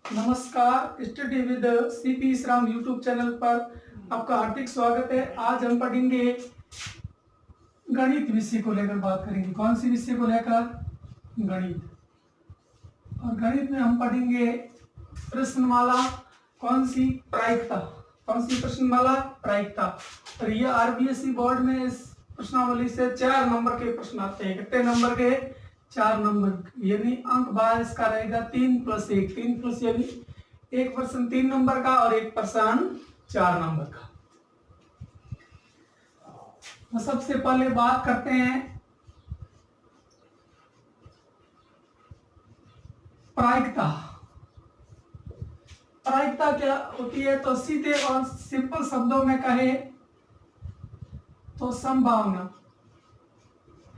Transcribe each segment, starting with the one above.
नमस्कार, study with CP Shram YouTube channel पर आपका हार्दिक स्वागत है। आज हम पढ़ेंगे गणित विषय को लेकर बात करेंगे। कौन सी विषय को लेकर? गणित। और गणित में हम पढ़ेंगे प्रश्नमाला। कौन सी? प्रायिकता। कौन सी प्रश्नमाला? प्रायिकता। और ये आरबीएसई बोर्ड में इस प्रश्नावली से 4 नंबर के प्रश्न आते हैं। कितने नंबर के? 4 नंबर। यानी अंक भार इसका रहेगा 3+1। 3+ यानी एक प्रश्न 3 नंबर का और एक प्रश्न 4 नंबर का। तो सबसे पहले बात करते हैं प्रायिकता। प्रायिकता क्या होती है? तो सीधे और सिंपल शब्दों में कहे तो संभावना।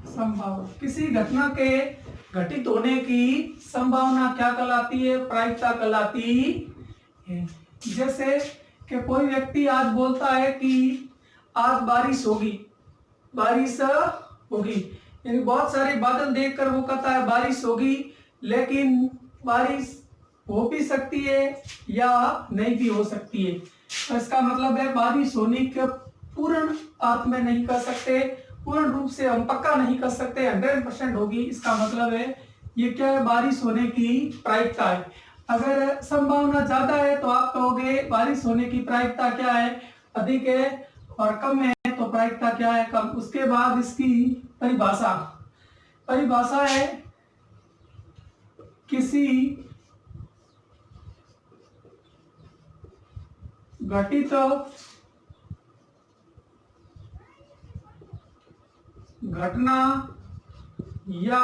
संभावना किसी घटना के घटित होने की संभावना क्या कहलाती है? प्रायिकता कहलाती है। जैसे कि कोई व्यक्ति आज बोलता है कि आज बारिश होगी, बारिश होगी, यानी बहुत सारे बादल देखकर वो कहता है बारिश होगी, लेकिन बारिश हो भी सकती है या नहीं भी हो सकती है। तो इसका मतलब है बारिश होने के पूर्ण अर्थ में नहीं कर सकते, पूर्ण रूप से हम पक्का नहीं कर सकते 100% होगी। इसका मतलब है ये क्या है? बारिश होने की प्रायिकता है। अगर संभावना ज्यादा है तो आप कहोगे बारिश होने की प्रायिकता क्या है? अधिक है। और कम है तो प्रायिकता क्या है? कम। उसके बाद इसकी परिभाषा। परिभाषा है किसी घटित घटना या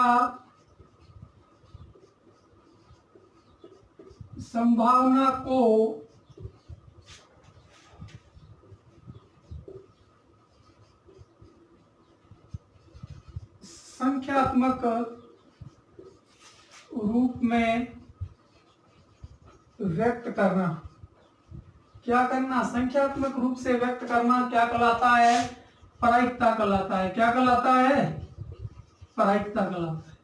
संभावना को संख्यात्मक रूप में व्यक्त करना। क्या करना? संख्यात्मक रूप से व्यक्त करना क्या कहलाता है? प्रायिकता कहलाता है। क्या कहलाता है? प्रायिकता कहलाता है।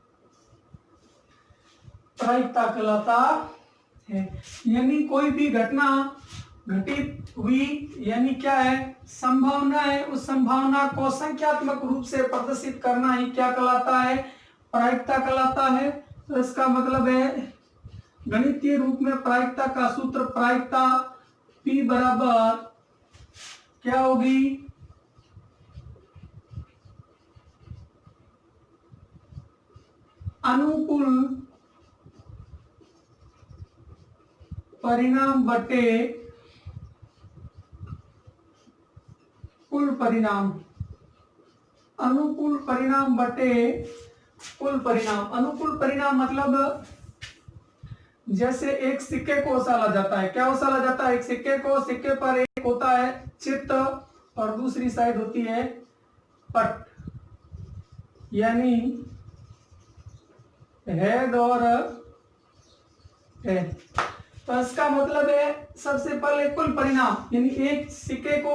प्रायिकता कहलाता है। यानी कोई भी घटना घटित हुई, यानी क्या है? संभावना है। उस संभावना को संख्यात्मक रूप से प्रदर्शित करना ही क्या कहलाता है? प्रायिकता कहलाता है। तो इसका मतलब है गणितीय रूप में प्रायिकता का सूत्र, प्रायिकता P बराबर क्या होगी? अनुकूल परिणाम बटे कुल परिणाम। अनुकूल परिणाम बटे कुल परिणाम। अनुकूल परिणाम मतलब जैसे एक सिक्के को उछाला जाता है। क्या उछाला जाता है? एक सिक्के को। सिक्के पर एक होता है चित्त और दूसरी साइड होती है पट, यानी हेड और टेल। तो इसका मतलब है सबसे पहले कुल परिणाम, यानी एक सिक्के को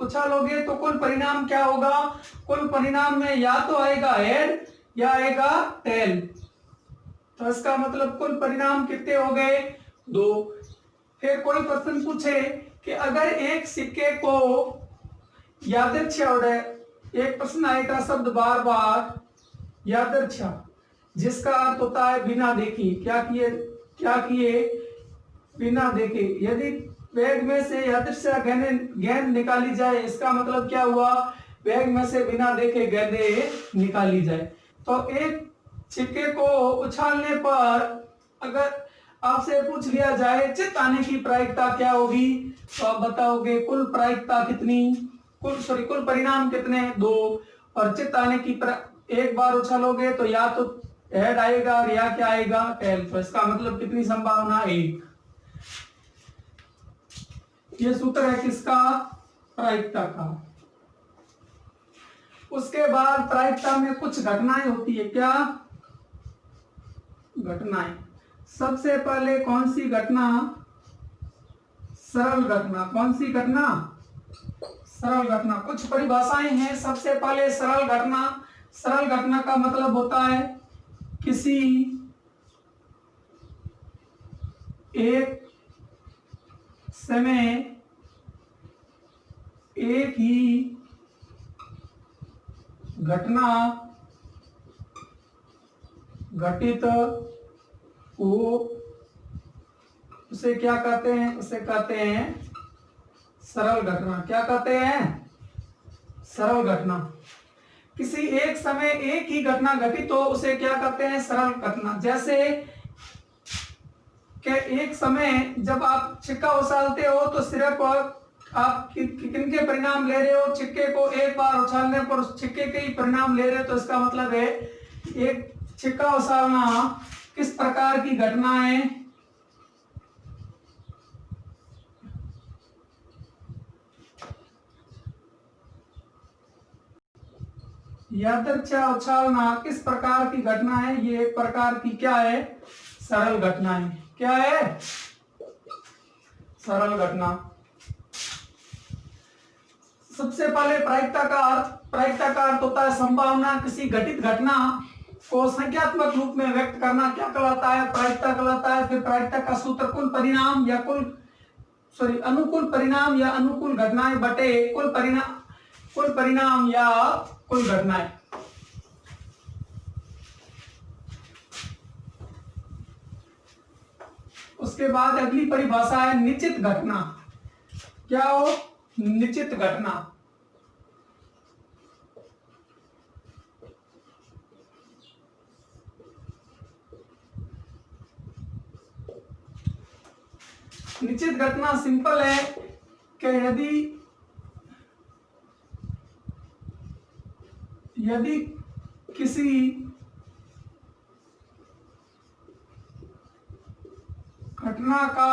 उछालोगे तो कुल परिणाम क्या होगा? कुल परिणाम में या तो आएगा हेड या आएगा टेल। तो इसका मतलब कुल परिणाम कितने हो गए? 2। फिर कोई प्रश्न पूछे कि अगर एक सिक्के को यादृच्छिक उड़े, एक प्रश्न आएगा शब्द बार बार यादृच्छिक, जिसका अर्थ होता है बिना देखे। क्या किए? बिना देखे। यदि बैग में से यादृच्छिक गेंद निकाली जाए, इसका मतलब क्या हुआ? बैग में से बिना देखे गेंदें निकाली जाए। तो एक सिक्के को उछालने पर अगर आपसे पूछ लिया जाए चित्त आने की प्रायिकता क्या होगी, तो आप बताओगे कुल प्रायिकता कितनी? कुल परिणाम कितने? 2। और चित्त आने की एक बार उछालोगे तो या तो हेड आएगा और या क्या आएगा? टेल। तो इसका मतलब कितनी संभावना? 1। ये सूत्र है किसका? प्रायिकता का। उसके बाद प्रायिकता में कुछ घटनाएं होती है। क्या घटनाएं? सबसे पहले कौन सी घटना? सरल घटना। कौन सी घटना? सरल घटना। कुछ परिभाषाएं हैं। सबसे पहले सरल घटना। सरल घटना का मतलब होता है किसी एक समय एक ही घटना घटित हो, उसे क्या कहते हैं? उसे कहते हैं सरल घटना। क्या कहते हैं? सरल घटना। किसी एक समय एक ही घटना घटित हो उसे क्या कहते हैं? सरल घटना। जैसे कि एक समय जब आप सिक्का उछालते हो तो सिर्फ आप किनके परिणाम ले रहे हो? सिक्के को एक बार उछालने पर उस सिक्के के ही परिणाम ले रहे हो। तो इसका मतलब है एक सिक्का उछालना किस प्रकार की घटना है? यादृच्छा उछालना किस प्रकार की घटना है? ये एक प्रकार की क्या है? सरल घटना है। क्या है? सरल घटना। सबसे पहले प्रायिकता का अर्थ होता है संभावना। किसी घटित घटना को संख्यात्मक रूप में व्यक्त करना क्या कहलाता है? प्रायिकता कहलाता है। फिर प्रायिकता का सूत्र कुल परिणाम या अनुकूल परिणाम या अनुकूल घटनाएं बटे कुल परिणाम या कुल घटनाएं। उसके बाद अगली परिभाषा है निश्चित घटना। क्या हो? निश्चित घटना। निश्चित घटना सिंपल है कि यदि किसी घटना का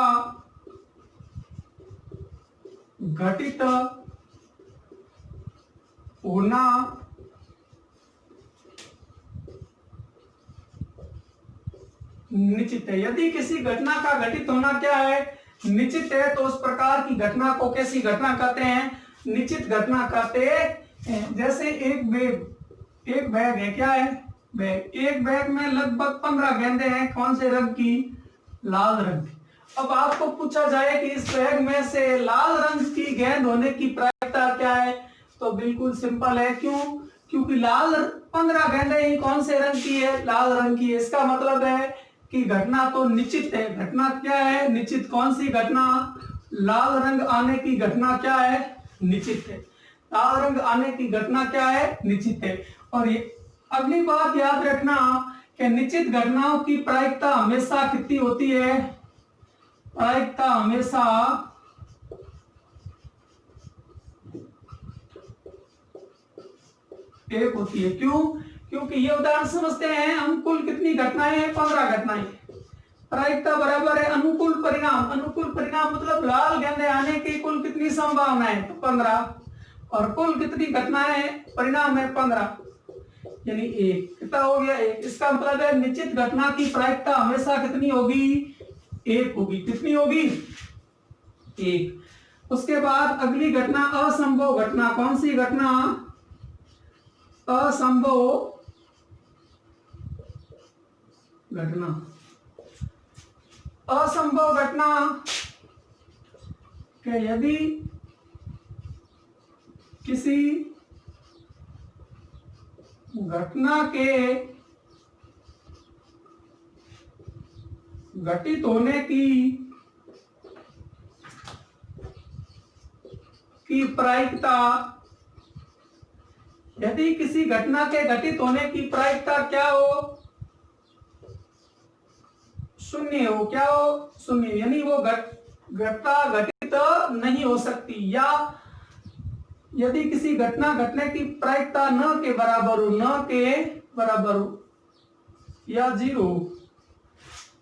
घटित होना निश्चित है। यदि किसी घटना का घटित होना क्या है? निश्चित है। तो उस प्रकार की घटना को कैसी घटना कहते हैं? निश्चित घटना कहते हैं। जैसे एक बैग है। क्या है? बैग। एक बैग में लगभग 15 गेंदें हैं। कौन से रंग की? लाल रंग की। अब आपको पूछा जाए कि इस बैग में से लाल रंग की गेंद होने की प्रायिकता क्या है? तो बिल्कुल सिंपल है। क्यों? क्योंकि 15 गेंदें ही कौन से रंग की है? लाल रंग की है। इसका मतलब है कि घटना तो निश्चित है। घटना क्या है? निश्चित। कौन सी घटना? लाल रंग आने की घटना क्या है? निश्चित है। लाल रंग आने की घटना क्या है? निश्चित है। और ये अगली बात याद रखना कि निश्चित घटनाओं की प्रायिकता हमेशा कितनी होती है? प्रायिकता हमेशा एक होती है। क्यों? क्योंकि ये उदाहरण समझते हैं हम। कुल कितनी घटनाएं हैं? 15 घटनाएं। प्रायिकता बराबर है अनुकूल परिणाम। अनुकूल परिणाम मतलब लाल गेंदें आने की कुल कितनी संभावना है? तो 15। और कुल कितनी घटनाएं हैं? परिणाम है 15 यानी 1। कितना हो गया? 1। इसका मतलब है निश्चित घटना की प्रायिकता हमेशा कितनी होगी? 1 होगी। कितनी होगी? 1। उसके बाद अगली घटना असंभव घटना। कौन सी घटना? असंभव घटना। असंभव घटना कि यदि किसी घटना के घटित होने की प्रायिकता, यदि किसी घटना के घटित होने की प्रायिकता क्या हो? 0 हो। क्या हो? 0। यानी वो घटना घटित नहीं हो सकती। या यदि किसी घटना घटने की प्रायिकता न के बराबर हो या 0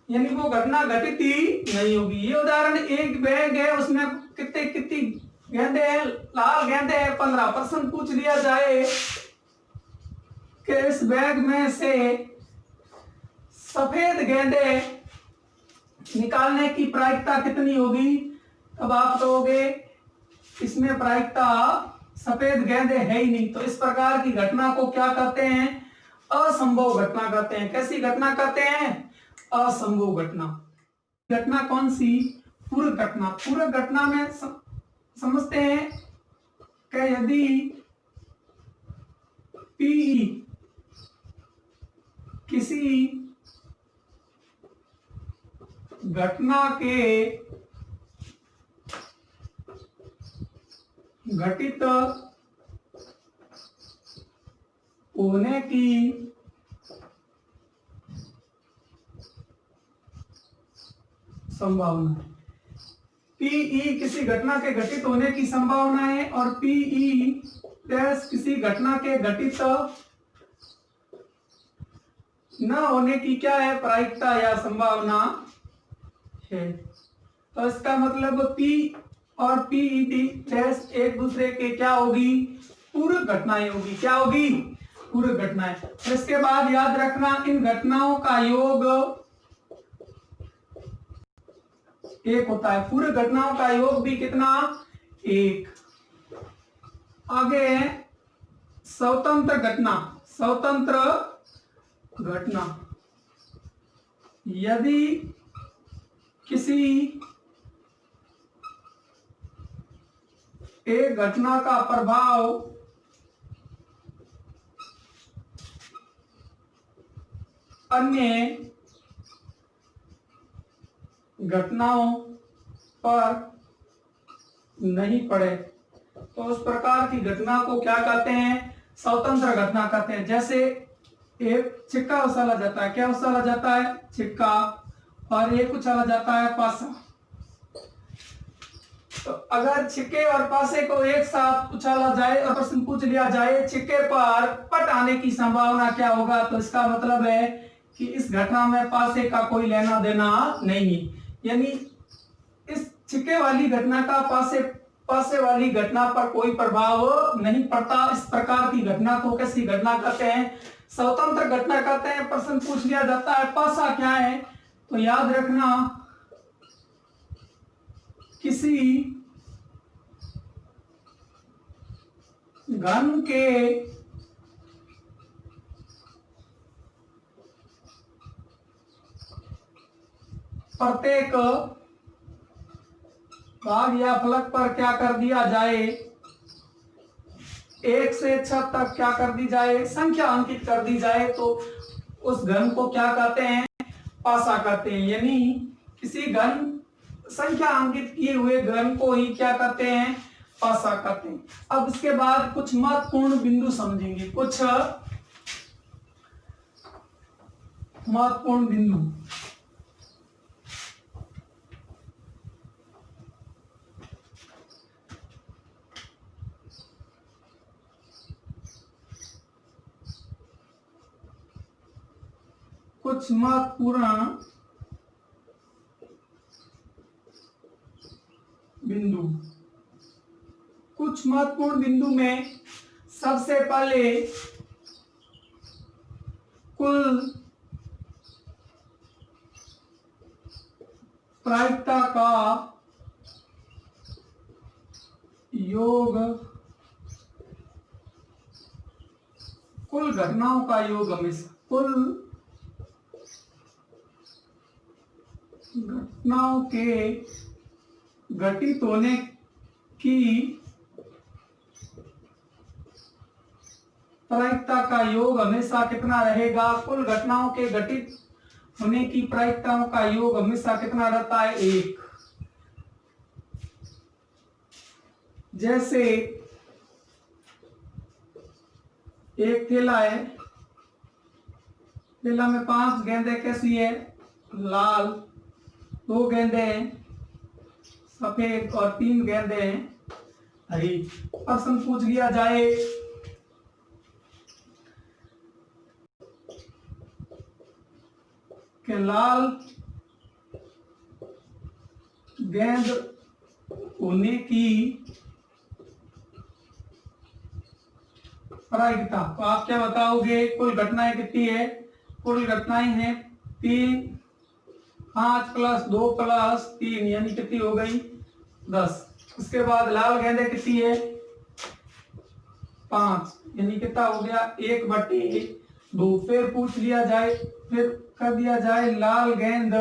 यानी वो घटना घटित ही नहीं होगी। ये उदाहरण एक बैग है, उसमें कितनी गेंदे हैं? लाल गेंदे हैं 15। प्रश्न पूछ लिया जाए कि इस बैग में से सफेद गेंदे निकालने की प्रायिकता कितनी होगी? अब आप कहोगे इसमें प्रायिकता सफेद गेंदे है ही नहीं। तो इस प्रकार की घटना को क्या कहते हैं? असंभव घटना कहते हैं। कैसी घटना कहते हैं? असंभव घटना। घटना कौन सी? पूरक घटना। पूरक घटना में समझते हैं कि यदि पीई किसी घटना के घटित होने की संभावना। पीई किसी घटना के घटित होने की संभावना है और पीई डैश किसी घटना के घटित न होने की क्या है? प्रायिकता या संभावना है। तो इसका मतलब पी और पीई डैश एक दूसरे के क्या होगी? पूरक घटनाएं होगी। क्या होगी? पूरक घटनाएं। इसके बाद याद रखना इन घटनाओं का योग एक होता है। पूरक घटनाओं का योग भी कितना? एक। आगे है स्वतंत्र घटना। स्वतंत्र घटना यदि किसी एक घटना का प्रभाव अन्य घटनाओं पर नहीं पड़े तो उस प्रकार की घटना को क्या कहते हैं? स्वतंत्र घटना कहते हैं। जैसे एक छिक्का उछाला जाता है। क्या उछाला जाता है? छिक्का। और एक उछाला जाता है पासा। तो अगर छिक्के और पासे को एक साथ उछाला जाए और प्रश्न पूछ लिया जाए छिक्के पर पट आने की संभावना क्या होगा, तो इसका मतलब है कि इस घटना में पासे का कोई लेना देना नहीं। यानी इस छिक्के वाली घटना का पासे वाली घटना पर कोई प्रभाव नहीं पड़ता। इस प्रकार की घटना को कैसी घटना कहते हैं? स्वतंत्र घटना कहते हैं। प्रश्न पूछ लिया जाता है पासा क्या है, तो याद रखना किसी घन के प्रत्येक भाग या फलक पर क्या कर दिया जाए? 1 से 6 तक क्या कर दी जाए? संख्या अंकित कर दी जाए तो उस घन को क्या कहते हैं? पासा कहते हैं। यानी किसी घन संख्या अंकित किए हुए घन को ही क्या कहते हैं? पासा कहते हैं। अब इसके बाद कुछ महत्वपूर्ण बिंदु समझेंगे। कुछ महत्वपूर्ण बिंदु। कुछ महत्वपूर्ण बिंदु। कुछ महत्वपूर्ण बिंदु में सबसे पहले कुल प्रायिकता का योग, कुल घटनाओं का योग हमेशा कुल घटनाओं के घटित होने की प्रायिकता का योग हमेशा कितना रहेगा? कुल घटनाओं के घटित होने की प्रायिकताओं का योग हमेशा कितना रहता है? 1। जैसे एक थैला है, थैला में 5 गेंदें कैसी है? लाल। 2 गेंदें हैं सफेद और 3 गेंदें हैं हरी। प्रश्न पूछ लिया जाए कि लाल गेंद होने की प्रायिकता, तो आप क्या बताओगे? कुल घटनाएं कितनी है? कुल घटनाएं हैं 3, 5 + 2 + 3 यानी कितनी हो गई? 10। उसके बाद लाल गेंदें कितनी है? 5 यानी कितना हो गया? 1/2। फिर पूछ लिया जाए, फिर कर दिया जाए लाल गेंद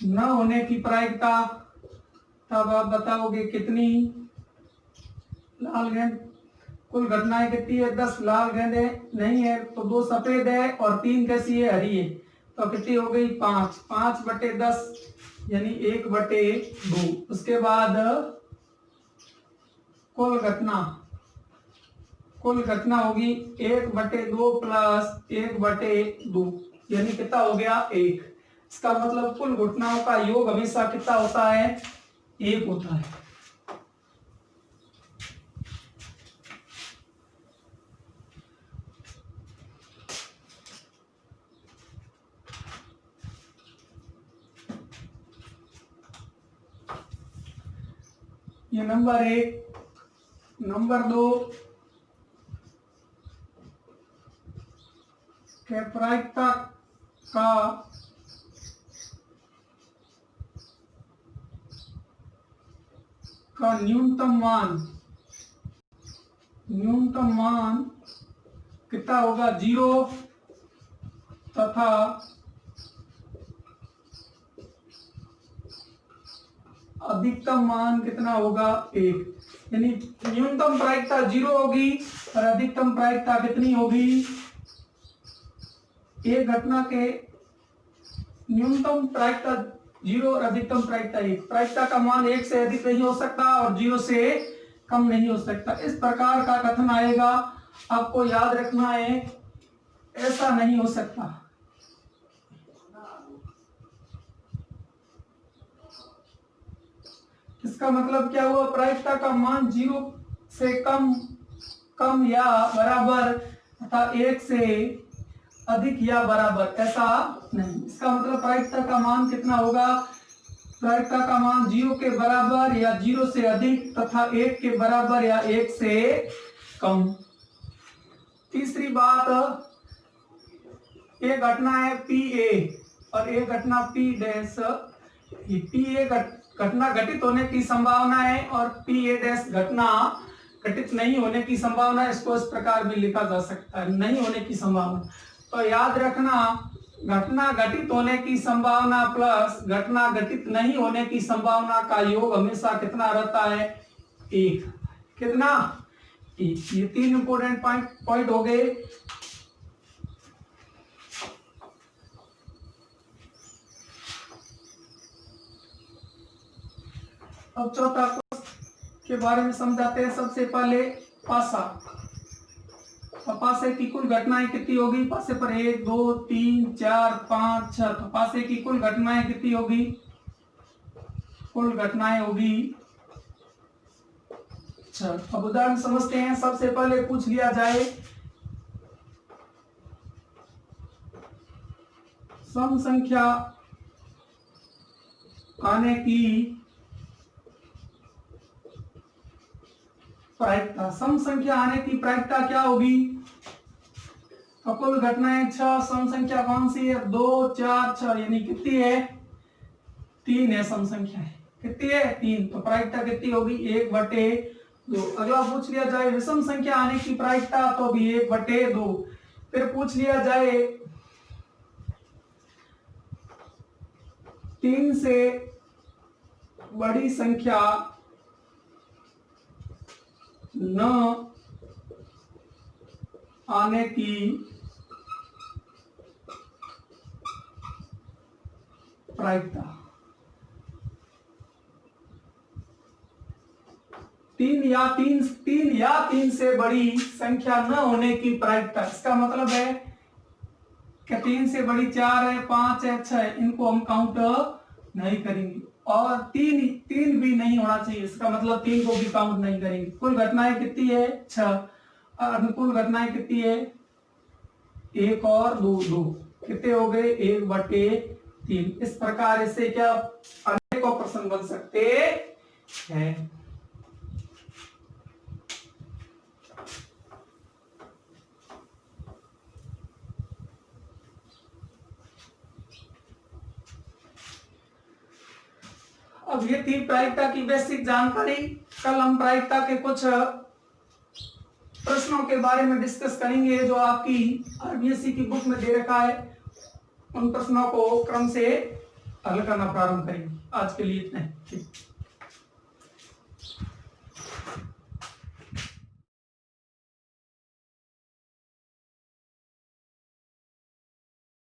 न होने की प्रायिकता, तब आप बताओगे कितनी। लाल गेंद, कुल घटनाएं कितनी है? 10 लाल गेंदे नहीं है तो 2 सफेद है और 3 कैसी है? हरी है। तो कितनी हो गई? 5। 5/10 यानी 1/2। उसके बाद कुल घटना होगी 1/2 प्लस 1/2 यानी कितना हो गया? 1। इसका मतलब कुल घटनाओं का योग हमेशा कितना होता है? 1 होता है। ये नंबर 1। नंबर 2 के प्रायिकता का न्यूनतम मान कितना होगा? 0 तथा अधिकतम मान कितना होगा? 1। यानी न्यूनतम प्रायिकता 0 होगी और अधिकतम प्रायिकता कितनी होगी? एक घटना के न्यूनतम प्रायिकता 0 और अधिकतम प्रायिकता 1। प्रायिकता का मान 1 से अधिक नहीं हो सकता और 0 से कम नहीं हो सकता। इस प्रकार का कथन आएगा, आपको याद रखना है, ऐसा नहीं हो सकता। इसका मतलब क्या हुआ? प्रायिकता का मान 0 से कम या बराबर तथा 1 से अधिक या बराबर, ऐसा नहीं। इसका मतलब प्रायिकता का मान कितना होगा? प्रायिकता का मान 0 के बराबर या 0 से अधिक तथा 1 के बराबर या 1 से कम। तीसरी बात, एक घटना है PA और एक घटना P'। PA घटना घटित होने की संभावना है और PA' घटना घटित नहीं होने की संभावना। इसको इस प्रकार भी लिखा जा सकता है, नहीं होने की संभावना। तो याद रखना, घटना घटित होने की संभावना प्लस घटना घटित नहीं होने की संभावना का योग हमेशा कितना रहता है? 1। कितना? 1। ये 3 इंपोर्टेंट पॉइंट हो गए। अब चौथा के बारे में समझाते हैं। सबसे पहले पासा। पासे की कुल घटनाएं कितनी होगी? पासे पर 1 2 3 4 5 6। तो पासे की कुल घटनाएं कितनी होगी? कुल घटनाएं होगी 6। अब उदाहरण समझते हैं। सबसे पहले पूछ लिया जाए, सम संख्या आने की प्रायिकता। सम संख्या आने की प्रायिकता क्या होगी? तो कुल घटनाएं 6। सम संख्या कौन सी है? 2 4 6 यानी कितनी है? 3 है। सम संख्या है कितनी है? 3। तो प्रायिकता कितनी होगी? 1/2। अगला पूछ लिया जाए विषम संख्या आने की प्रायिकता, तो भी 1/2। फिर पूछ लिया जाए 3 से बड़ी संख्या न आने की प्रायिकता। 3 या 3 से बड़ी संख्या न होने की प्रायिकता। इसका मतलब है कि 3 से बड़ी 4 है, 5 है, 6 है, इनको हम काउंट नहीं करेंगे। और 3 भी नहीं होना चाहिए, इसका मतलब 3 को भी काउंट नहीं करेंगे। कुल घटनाएं कितनी है? 6। और अनुकूल घटनाएं कितनी है? 1 और 2। कितने हो गए? 1/3। इस प्रकार इससे क्या अनेकों प्रश्न बन सकते हैं। अब ये थी प्रायिकता की बेसिक जानकारी। कल हम प्रायिकता के कुछ प्रश्नों के बारे में डिस्कस करेंगे जो आपकी आरबीएससी की बुक में दे रखा है। उन प्रश्नों को क्रम से हल करना प्रारंभ करेंगे। आज के लिए इतना ही। ठीक।